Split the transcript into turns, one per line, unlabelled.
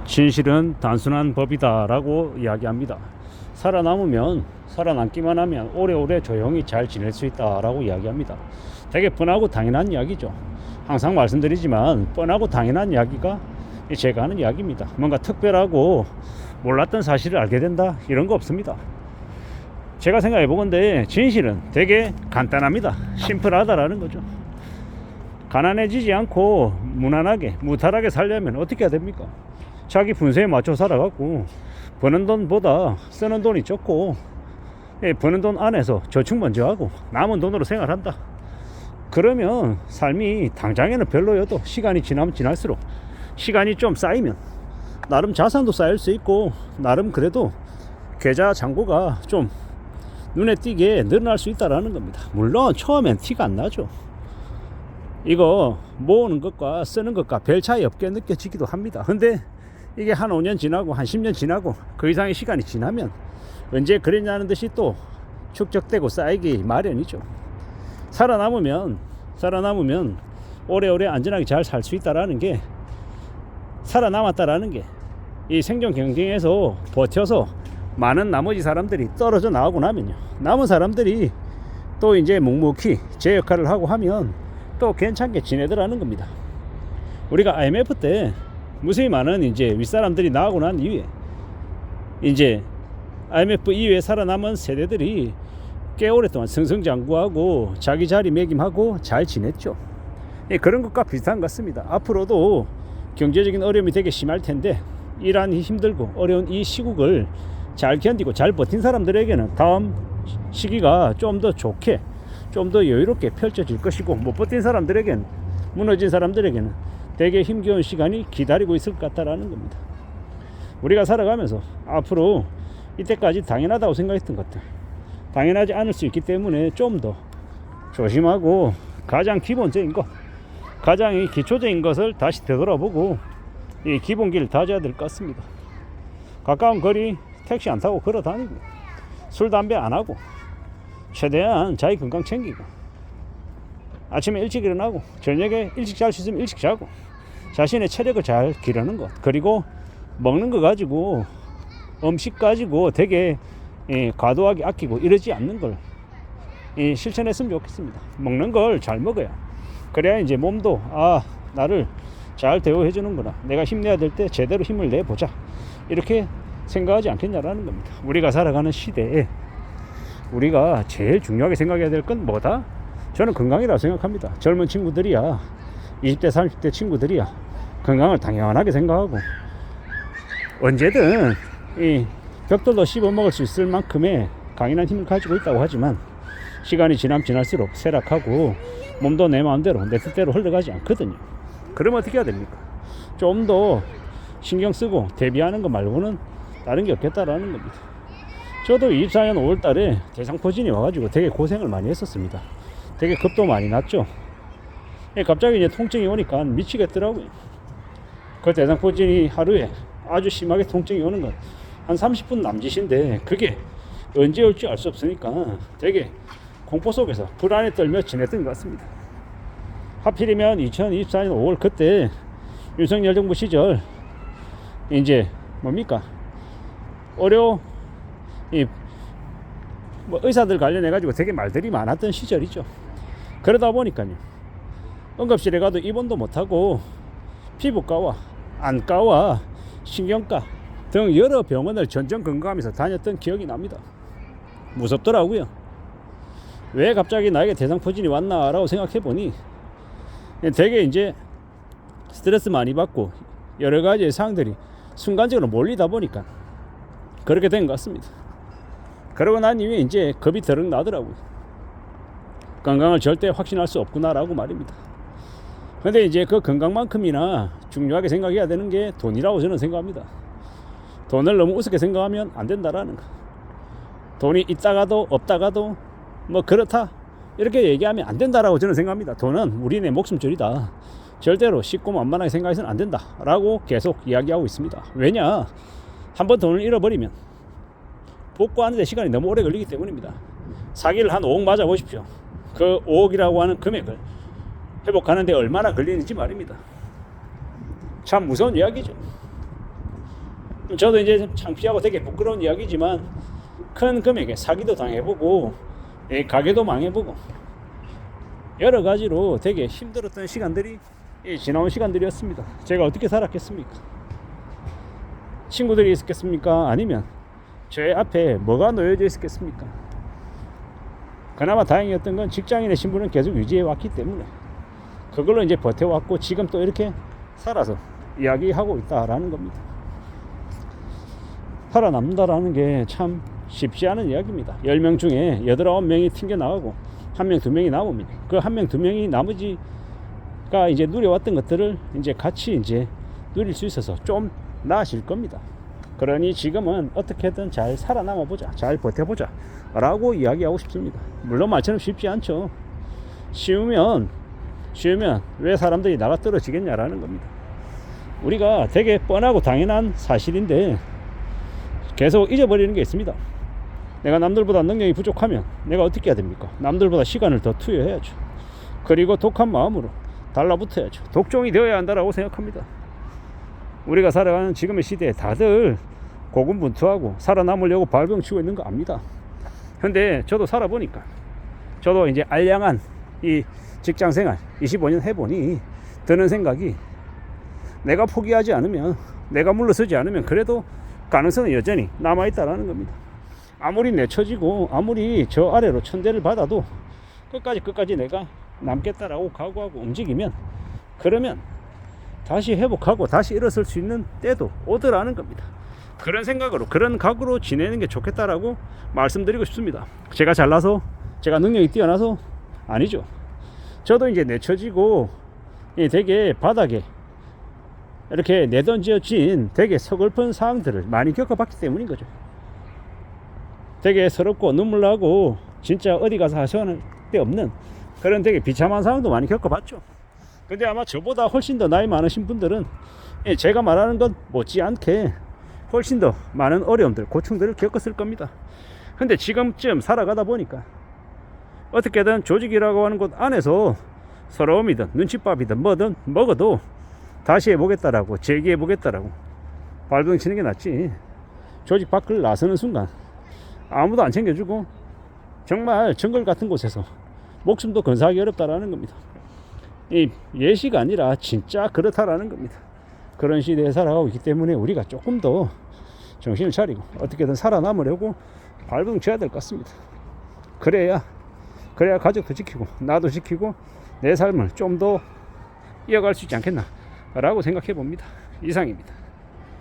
진실은 단순한 법이다 라고 이야기합니다. 살아남기만 하면 오래오래 조용히 잘 지낼 수 있다 라고 이야기합니다. 되게 뻔하고 당연한 이야기죠. 항상 말씀드리지만 뻔하고 당연한 이야기가 제가 하는 이야기입니다. 뭔가 특별하고 몰랐던 사실을 알게 된다 이런 거 없습니다. 제가 생각해 보건데 진실은 되게 간단합니다. 심플하다라는 거죠. 가난해지지 않고 무난하게 무탈하게 살려면 어떻게 해야 됩니까? 자기 분수에 맞춰 살아갖고 버는 돈보다 쓰는 돈이 적고 버는 돈 안에서 저축 먼저 하고 남은 돈으로 생활한다. 그러면 삶이 당장에는 별로여도 시간이 지나면 지날수록 시간이 좀 쌓이면 나름 자산도 쌓일 수 있고 나름 그래도 계좌 잔고가 좀 눈에 띄게 늘어날 수 있다는 겁니다. 물론 처음엔 티가 안 나죠. 이거 모으는 것과 쓰는 것과 별 차이 없게 느껴지기도 합니다. 근데 이게 한 5년 지나고 한 10년 지나고 그 이상의 시간이 지나면 언제 그랬냐는 듯이 또 축적되고 쌓이기 마련이죠. 살아남으면 오래오래 안전하게 잘 살 수 있다라는 게, 살아남았다라는 게 이 생존 경쟁에서 버텨서 많은 나머지 사람들이 떨어져 나가고 나면요, 남은 사람들이 또 이제 묵묵히 제 역할을 하고 하면 또 괜찮게 지내더라는 겁니다. 우리가 IMF 때 무수히 많은 이제 윗사람들이 나가고 난 이후에 이제 IMF 이후에 살아남은 세대들이 꽤 오랫동안 승승장구하고 자기 자리 매김하고 잘 지냈죠. 그런 것과 비슷한 것 같습니다. 앞으로도 경제적인 어려움이 되게 심할 텐데 일하기 힘들고 어려운 이 시국을 잘 견디고 잘 버틴 사람들에게는 다음 시기가 좀 더 좋게 좀 더 여유롭게 펼쳐질 것이고, 못 버틴 사람들에게는, 무너진 사람들에게는 되게 힘겨운 시간이 기다리고 있을 것 같다라는 겁니다. 우리가 살아가면서 앞으로 이때까지 당연하다고 생각했던 것들 당연하지 않을 수 있기 때문에 좀 더 조심하고 가장 기본적인 것, 가장 기초적인 것을 다시 되돌아보고 이 기본기를 다져야 될 것 같습니다. 가까운 거리 택시 안 타고 걸어 다니고 술 담배 안 하고 최대한 자기 건강 챙기고 아침에 일찍 일어나고 저녁에 일찍 잘 수 있으면 일찍 자고 자신의 체력을 잘 기르는 것, 그리고 먹는 거 가지고 음식 가지고 되게 과도하게 아끼고 이러지 않는 걸 실천했으면 좋겠습니다. 먹는 걸 잘 먹어야, 그래야 이제 몸도 나를 잘 대우해 주는구나, 내가 힘내야 될 때 제대로 힘을 내보자, 이렇게 생각하지 않겠냐라는 겁니다. 우리가 살아가는 시대에 우리가 제일 중요하게 생각해야 될 건 뭐다? 저는 건강이라고 생각합니다. 젊은 친구들이야, 20대 30대 친구들이야 건강을 당연하게 생각하고 언제든 이 벽돌도 씹어먹을 수 있을 만큼의 강인한 힘을 가지고 있다고 하지만 시간이 지나면 지날수록 쇠락하고 몸도 내 마음대로 내 뜻대로 흘러가지 않거든요. 그러면 어떻게 해야 됩니까? 좀 더 신경 쓰고 대비하는 것 말고는 다른 게 없겠다라는 겁니다. 저도 24년 5월 달에 대상포진이 와가지고 되게 고생을 많이 했었습니다. 되게 겁도 많이 났죠. 갑자기 이제 통증이 오니까 미치겠더라고요. 그 대상포진이 하루에 아주 심하게 통증이 오는 건 한 30분 남짓인데 그게 언제 올지 알 수 없으니까 되게 공포 속에서 불안에 떨며 지냈던 것 같습니다. 하필이면 2024년 5월 그때 윤석열 정부 시절 이제 뭡니까 의사들 관련해 가지고 되게 말들이 많았던 시절이죠. 그러다 보니까요, 응급실에 가도 입원도 못하고 피부과와 안과와 신경과 등 여러 병원을 전전긍긍하면서 다녔던 기억이 납니다. 무섭더라고요. 왜 갑자기 나에게 대상포진이 왔나라고 생각해 보니 되게 이제 스트레스 많이 받고 여러 가지 사항들이 순간적으로 몰리다 보니까 그렇게 된 것 같습니다. 그러고 난 이후에 이제 겁이 더럭 나더라고요. 건강을 절대 확신할 수 없구나라고 말입니다. 근데 이제 그 건강만큼이나 중요하게 생각해야 되는 게 돈이라고 저는 생각합니다. 돈을 너무 우습게 생각하면 안 된다라는 거. 돈이 있다가도 없다가도 뭐 그렇다 이렇게 얘기하면 안 된다라고 저는 생각합니다. 돈은 우리네 목숨줄이다, 절대로 쉽고 만만하게 생각해서는 안 된다라고 계속 이야기하고 있습니다. 왜냐, 한번 돈을 잃어버리면 복구하는 데 시간이 너무 오래 걸리기 때문입니다. 사기를 한 5억 맞아 보십시오. 그 5억이라고 하는 금액을 회복하는 데 얼마나 걸리는지 말입니다. 참 무서운 이야기죠. 저도 이제 좀 창피하고 되게 부끄러운 이야기지만 큰 금액에 사기도 당해보고 가게도 망해보고 여러 가지로 되게 힘들었던 시간들이 지나온 시간들이었습니다. 제가 어떻게 살았겠습니까? 친구들이 있었겠습니까? 아니면 제 앞에 뭐가 놓여져 있었겠습니까? 그나마 다행이었던 건 직장인의 신분은 계속 유지해 왔기 때문에 그걸로 이제 버텨왔고 지금 또 이렇게 살아서 이야기하고 있다라는 겁니다. 살아남는다라는 게 참 쉽지 않은 이야기입니다. 10명 중에 8, 9명이 튕겨나가고 1명, 2명이 남습니다. 그 1명, 2명이 나머지가 이제 누려왔던 것들을 이제 같이 이제 누릴 수 있어서 좀 나아질 겁니다. 그러니 지금은 어떻게든 잘 살아남아 보자, 잘 버텨보자 라고 이야기하고 싶습니다. 물론 말처럼 쉽지 않죠. 쉬우면 왜 사람들이 나가 떨어지겠냐라는 겁니다. 우리가 되게 뻔하고 당연한 사실인데 계속 잊어버리는 게 있습니다. 내가 남들보다 능력이 부족하면 내가 어떻게 해야 됩니까? 남들보다 시간을 더 투여해야죠. 그리고 독한 마음으로 달라붙어야죠. 독종이 되어야 한다라고 생각합니다. 우리가 살아가는 지금의 시대에 다들 고군분투하고 살아남으려고 발버둥치고 있는 거 압니다. 근데 저도 살아보니까 저도 이제 알량한 이 직장생활 25년 해보니 드는 생각이 내가 포기하지 않으면, 내가 물러서지 않으면 그래도 가능성은 여전히 남아있다라는 겁니다. 아무리 내쳐지고 아무리 저 아래로 천대를 받아도 끝까지 내가 남겠다라고 각오하고 움직이면, 그러면 다시 회복하고 다시 일어설 수 있는 때도 오더라는 겁니다. 그런 생각으로, 그런 각오로 지내는 게 좋겠다라고 말씀드리고 싶습니다. 제가 잘나서, 제가 능력이 뛰어나서 아니죠. 저도 이제 내쳐지고 되게 바닥에 이렇게 내던져진 되게 서글픈 상황들을 많이 겪어봤기 때문인 거죠. 되게 서럽고 눈물 나고 진짜 어디 가서 하소연할 데 없는 그런 되게 비참한 상황도 많이 겪어봤죠. 근데 아마 저보다 훨씬 더 나이 많으신 분들은 제가 말하는 것 못지않게 훨씬 더 많은 어려움들, 고충들을 겪었을 겁니다. 근데 지금쯤 살아가다 보니까 어떻게든 조직이라고 하는 곳 안에서 서러움이든 눈칫밥이든 뭐든 먹어도 다시 해보겠다라고, 재기해보겠다라고 발버둥 치는 게 낫지. 조직 밖을 나서는 순간 아무도 안 챙겨주고 정말 정글 같은 곳에서 목숨도 건사하기 어렵다라는 겁니다. 이 예시가 아니라 진짜 그렇다라는 겁니다. 그런 시대에 살아가고 있기 때문에 우리가 조금 더 정신을 차리고 어떻게든 살아남으려고 발버둥 쳐야 될 것 같습니다. 그래야 가족도 지키고 나도 지키고 내 삶을 좀 더 이어갈 수 있지 않겠나 라고 생각해 봅니다. 이상입니다.